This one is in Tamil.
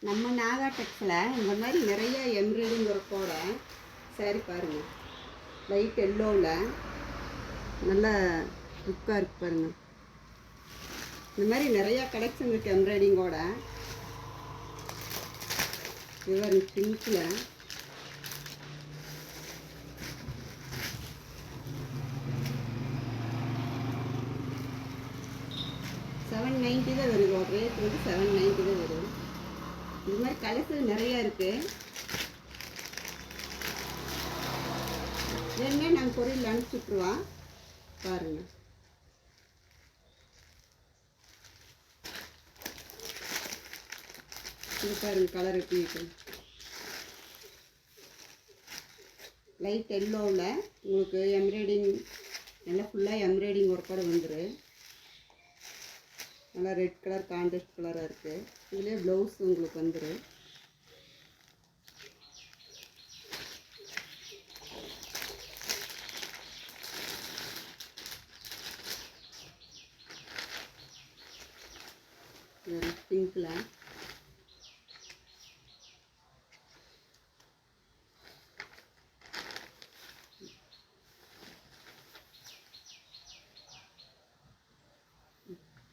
நம்ம நாகா டெக்ஸில் இந்த மாதிரி நிறைய எம்ப்ராய்டிங் ஒர்க்கோட சாரி பாருங்கள். லைட் எல்லோவில் நல்ல லுக்காக இருக்குது பாருங்கள். இந்த மாதிரி நிறையா கலெக்ஷன் இருக்குது எம்ப்ராய்டிங்கோட. இது பிங்க்கில் $790 தான் வருது. ரேட் வந்து $790 தான் வரும். இது மாதிரி கலெக்ஷன் நிறையா இருக்குது. வேணுமே நாங்கள் பொருள் அனுப்பிச்சுட்ருவோம் பாருங்கள். இது பாருங்கள் கலர் எப்படி இருக்கு. லைட் எல்லோவில் உங்களுக்கு எம்ப்ராய்டிங் நல்லா ஃபுல்லாக எம்ப்ராய்டிங் ஒர்க்கோட வந்துடும். நல்லா ரெட் கலர் கான்ட்ராஸ்ட் கலராக இருக்குது. இதுலேயே ப்ளவுஸ் உங்களுக்கு வந்துடும். பிங்க்கில்